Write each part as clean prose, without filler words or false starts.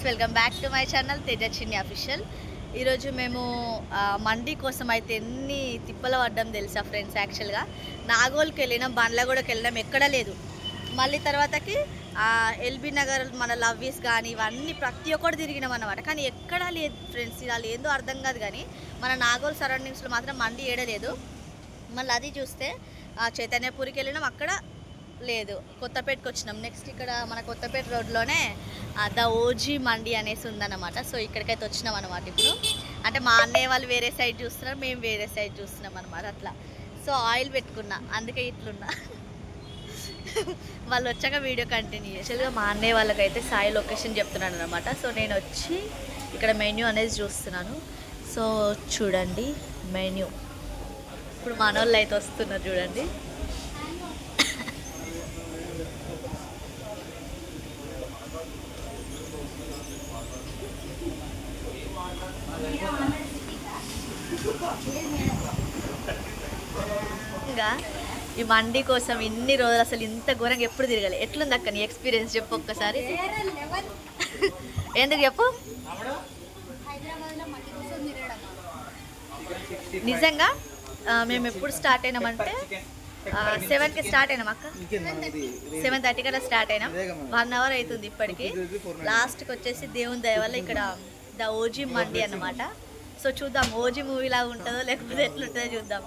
Welcome back to my channel Teja చిన్ని official. ఈరోజు మేము మండీ కోసం అయితే ఎన్ని తిప్పల పడ్డాం తెలుసా ఫ్రెండ్స్. యాక్చువల్గా నాగోల్కి వెళ్ళినాం, బండ్లగూడకి వెళ్ళినాం, ఎక్కడా లేదు. మళ్ళీ తర్వాతకి ఎల్బీ నగర్ మన లవ్వీస్ కానీ ఇవన్నీ ప్రతి ఒక్కటి తిరిగినాం అన్నమాట. కానీ ఎక్కడా లేదు ఫ్రెండ్స్. ఇలా ఏందో అర్థం కాదు, కానీ మన నాగోల్ సరౌండింగ్స్లో మాత్రం మండీ ఏడలేదు. మళ్ళీ అది చూస్తే చైతన్యపూరికి వెళ్ళినాం, అక్కడ లేదు. కొత్తపేటకి వచ్చినాం. నెక్స్ట్ ఇక్కడ మన కొత్తపేట రోడ్లోనే ద ఓజీ మండి అనేసి ఉందన్నమాట. సో ఇక్కడికైతే వచ్చినాం అనమాట. ఇప్పుడు అంటే మా అన్నయ్య వాళ్ళు వేరే సైడ్ చూస్తున్నారు, మేము వేరే సైడ్ చూస్తున్నాం అనమాట. అట్లా సో ఆయిల్ పెట్టుకున్నా, అందుకే ఇట్లున్నా. వాళ్ళు వచ్చాక వీడియో కంటిన్యూ చేసేదిగా. మా అన్నయ్య వాళ్ళకైతే సాయి లొకేషన్ చెప్తున్నాను అనమాట. సో నేను వచ్చి ఇక్కడ మెన్యూ అనేది చూస్తున్నాను. సో చూడండి మెన్యూ. ఇప్పుడు మన వాళ్ళు అయితే వస్తున్నారు చూడండి. ఇంకా ఈ మండీ కోసం ఇన్ని రోజులు అసలు ఇంత ఘోరంగా ఎప్పుడు తిరగాలి. ఎట్లుంది అక్క నీ ఎక్స్పీరియన్స్ చెప్పు ఒక్కసారి. ఎందుకు చెప్పు. నిజంగా మేము ఎప్పుడు స్టార్ట్ అయినామంటే 7కి స్టార్ట్ అయినాం అక్క. 7:30 కల్లా స్టార్ట్ అయినాం. 1 అవర్ అవుతుంది ఇప్పటికి. లాస్ట్కి వచ్చేసి దేవుని దయ వల్ల ఇక్కడ ద ఓజీ మండి అన్నమాట. సో చూద్దాం ఓజీ మూవీ లాగా ఉంటుందో లేకపోతే ఎట్లుంటుందో చూద్దాం.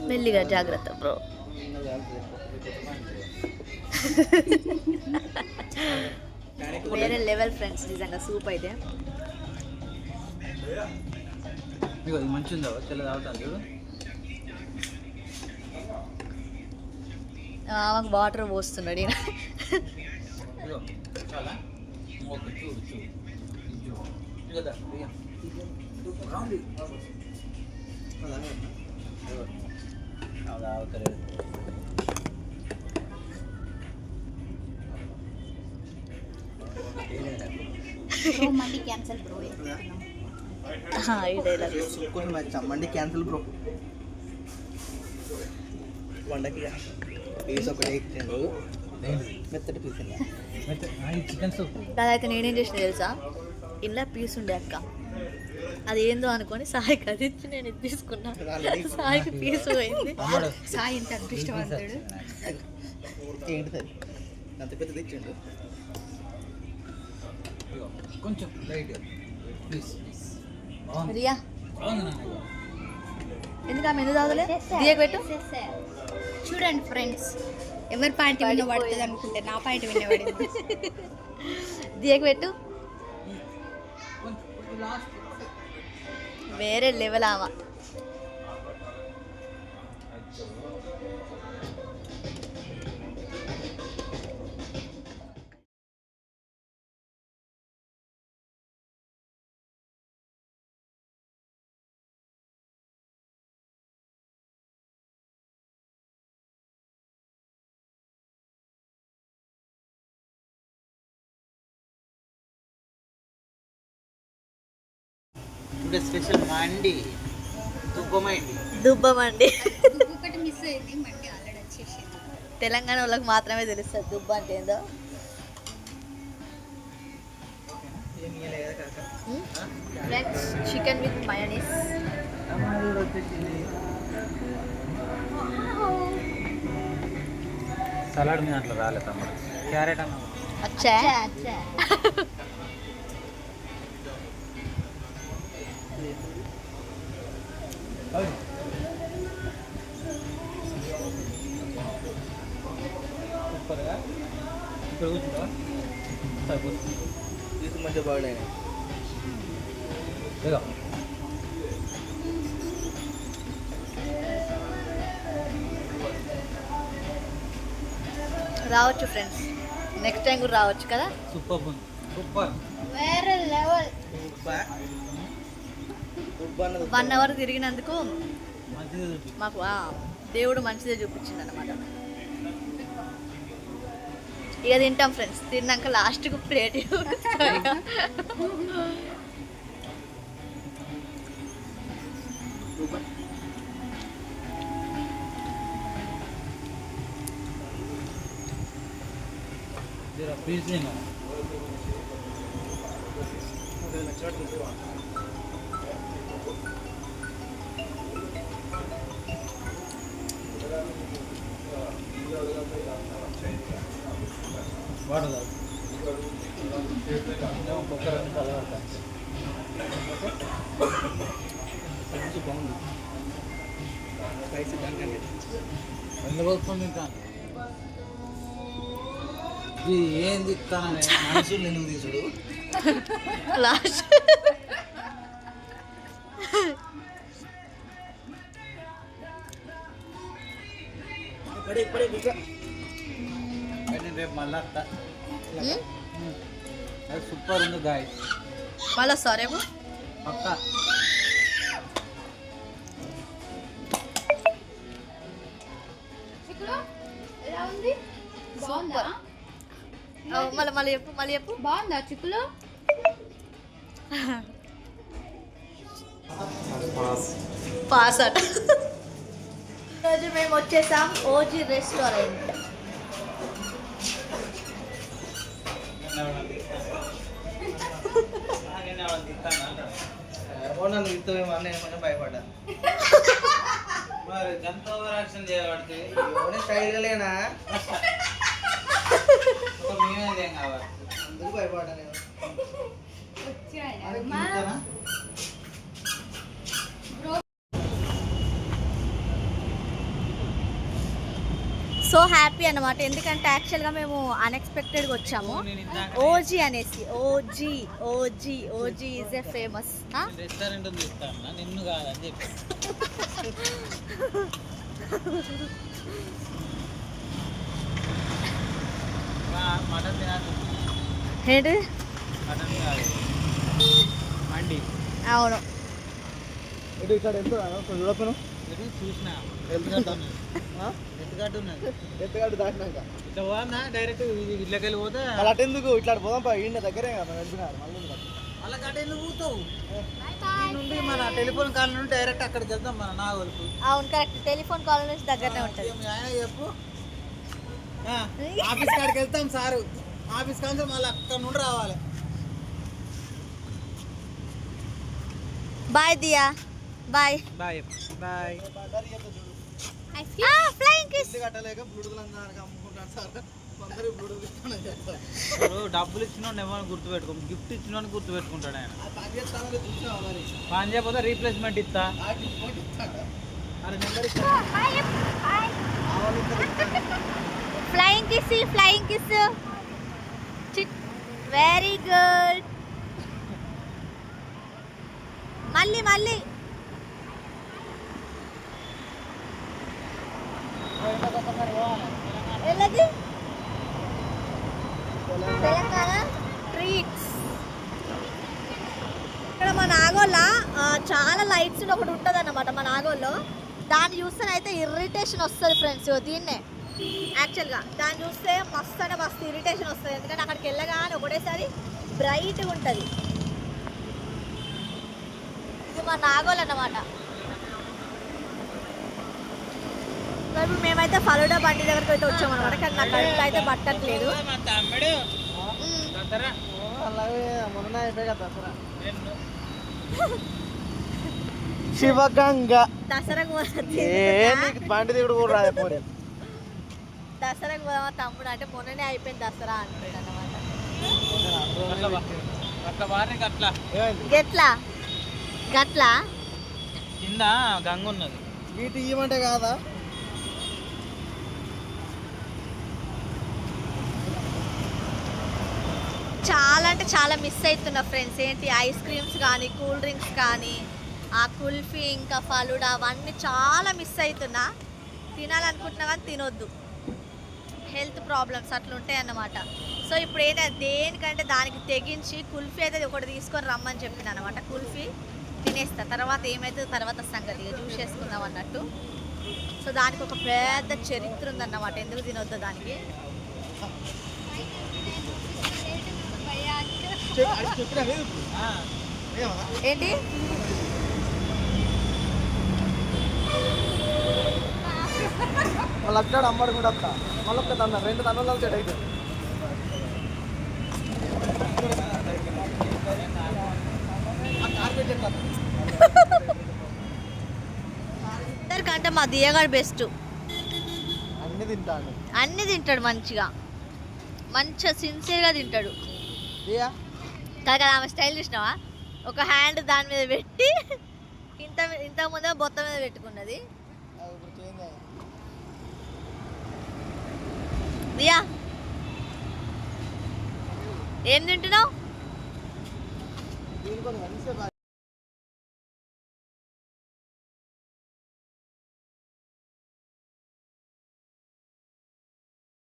మెల్లిగా జాగ్రత్త బ్రో. వేరే లెవెల్ ఫ్రెండ్స్, నిజంగా సూప్ అయితే మంచిగా మాకు వాటర్ పోస్తున్నాడు ఈయన. మండి క్యాన్సిల్ బ్రో. మండి క్యాన్సిల్ బ్రో. వండకి పీస్ ఒకటి మెత్తటి పీస్ చికెన్ సూప్. అదైతే నేనేం చేసిన తెలుసా, ఇలా పీస్ ఉండే అక్క, అది ఏందో అనుకొని సాయికి అది ఇచ్చి నేను ఇది తీసుకున్నా. సాయికి పీస్ పోయింది. సాయి ఇంత అదృష్టవంతుడు. ఏంటి అంత పెద్దది ఇచ్చిండు. కొంచెం లైట్ ప్లీజ్. రియా ఎందుకు ఆమె ఎందుకు తాగలే? దియకు పెట్టు. చూడండి ఫ్రెండ్స్, ఎవరి పాయింట్ విన్న పడుతుంది అనుకుంటే నా పాయింట్ విన్న పడింది. దియకు పెట్టు. వేరే లెవెల్ ఆమె. స్పెషల్ మండి దుబ్బమండి. ఒకటి మిస్ అయింది, మండి ఆల్రెడీ వచ్చేసింది. తెలంగాణ వాళ్ళకి మాత్రమే తెలుస్తుంది దుబ్బ అంటే ఏందో. Friends chicken with mayonnaise. Salad మీద అట్లా రాలేదు తమ్ముడు. క్యారెట్ అన్న అచ్చా సూపర్గా ఇక్కడ కూర్చుంటా తీసి మంచిగా బాగున్నాయి. రావచ్చు ఫ్రెండ్స్, నెక్స్ట్ టైం కూడా రావచ్చు కదా. సూపర్ సూపర్ వేరే లెవెల్. 1 అవర్ తిరిగినందుకు మంచిది చూపి. మాకు దేవుడు మంచిదే చూపించింది అనమాట. ఇక తింటాం ఫ్రెండ్స్. తిన్నాక లాస్ట్కు ప్లేట్ జరా పీస్ తిను. వాడదా ఒక్కొక్కరు కలవట బాగుంది. ఎందుకు వస్తుంది ఇంకా ఇది ఏం తిస్తానని మనుషులు ఎందుకు తీసుడు లాస్ట్ నేను రేపు మళ్ళీ వస్తా. అది సూపర్ ఉంది గాయ మళ్ళీ సరేమో పక్క. ఎలా ఉంది? బాగుందా? మళ్ళీ చెప్పు బాగుందా చిక్కులు? పాస్ అట. ఈరోజు మేము వచ్చేసాం ఓజీ రెస్టారెంట్. నన్ను ఇస్తామేమో అన్న ఏమన్నా భయపడ్డా. మరి గంత ఓవర్ యాక్షన్ చేయబడితే స్టైల్గా లేనా మేమేం కావాలి అందుకు భయపడ్డా నేను. సో హ్యాపీ అనమాట. ఎందుకంటే యాక్చువల్గా మేము అన్ఎక్స్పెక్టెడ్గా వచ్చాము. ఓజీ అనేసి OG is a famous restaurant ఉంది ఇస్తాను నిన్ను కాదని చెప్పి. మటన్ తినాలి. ఏంటి మటన్ కాదు మండి. అవును. ఇక్కడ ఎంత చూడపను చూసిన ఎత్తుగడ్డ ఉన్నది. ఎత్తుగడ్డ దాటినాక ఇట్లా పోదా డైరెక్ట్ ఇట్లకి వెళ్ళి పోతే అటెందుకు ఇట్లా పోదాం ఈయన దగ్గరే కదా వెళ్తున్నారు. మళ్ళీ గడ్డ ఎందుకు పోతావు? నుండి మన టెలిఫోన్ కాల్ నుండి డైరెక్ట్ అక్కడికి వెళ్తాం మన నాగోల్కు. అవును కరెక్ట్. టెలిఫోన్ కాల్ నుంచి దగ్గరనే ఉంటుంది. ఆయన చెప్పు ఆఫీస్ కాడికి వెళ్తాం సారు. ఆఫీస్ కాంచి మళ్ళీ అక్కడ నుండి రావాలి. Bye Diya. Bye bye bye. Flying kiss. డబ్బులు ఇచ్చిన ఎవరు గుర్తుపెట్టుకో, గిఫ్ట్ ఇచ్చిన గుర్తుపెట్టుకుంటాడు ఆయన. పని చేయకపోతే రీప్లేస్మెంట్ ఇస్తా. Flying kiss. Very good. మళ్ళీ వెళ్ళది తెలంగాణ ట్రీట్స్. ఇక్కడ మా నాగోల్లో చాలా లైట్స్ ఒకటి ఉంటుంది అన్నమాట. మా నాగోల్లో దాన్ని చూస్తేనైతే ఇరిటేషన్ వస్తుంది ఫ్రెండ్స్. దీన్నే యాక్చువల్గా దాన్ని చూస్తే మస్తు అంటే మస్తు ఇరిటేషన్ వస్తుంది. ఎందుకంటే అక్కడికి వెళ్ళగానే ఒకటేసారి బ్రైట్గా ఉంటుంది. ఇది మా నాగోల్ అన్నమాట. ఇప్పుడు మేమైతే ఫలుడా బండి దగ్గరికి అయితే వచ్చామన్నమాట. కానీ నా కడుపులో అయితే పట్టట్లేదు. శివగంగ దసరాకు బండి దిగుడు కూడా రాదే పోనీ. దసరాకు పోదామా తమ్ముడు అంటే మొన్ననే అయిపోయింది దసరా అంటాడు అన్నమాట. గట్లా గట్లా కింద గంగ ఉన్నది. వీటి ఇవ్వమంటే కాదా? చాలా అంటే చాలా మిస్ అవుతున్నా ఫ్రెండ్స్. ఏంటి ఐస్ క్రీమ్స్ కానీ కూల్ డ్రింక్స్ కానీ ఆ కుల్ఫీ ఇంకా ఫలుడా అవన్నీ చాలా మిస్ అవుతున్నా. తినాలనుకుంటున్నా కానీ తినొద్దు, హెల్త్ ప్రాబ్లమ్స్ అట్లా ఉంటాయి అన్నమాట. సో ఇప్పుడు ఏంటంటే దేనికంటే దానికి తెగించి కుల్ఫీ అయితే ఒకటి తీసుకొని రమ్మని చెప్పిన అనమాట. కుల్ఫీ తినేస్తా, తర్వాత ఏమైతే తర్వాత సంగతి ఇక జ్యూస్ చేసుకుందాం అన్నట్టు. సో దానికి ఒక పెద్ద చరిత్ర ఉందన్నమాట, ఎందుకు తినొద్దు దానికి. ఏంటి మళ్ళీ అక్కడ అమ్మడు కూడా వస్తా, మళ్ళీ ఒక తన్న 2 తన్నులు సెట్ అవుతుంది. అందరికంటే మా దియగాడు బెస్ట్. అన్ని తింటాను. అన్నీ తింటాడు మంచిగా సిన్సియర్గా తింటాడు. కాదు ఆమె స్టైల్ చూసినావా, ఒక హ్యాండ్ దాని మీద పెట్టి ఇంత ముందే బొత్తం మీద పెట్టుకున్నది. దియా ఏం తింటున్నావు?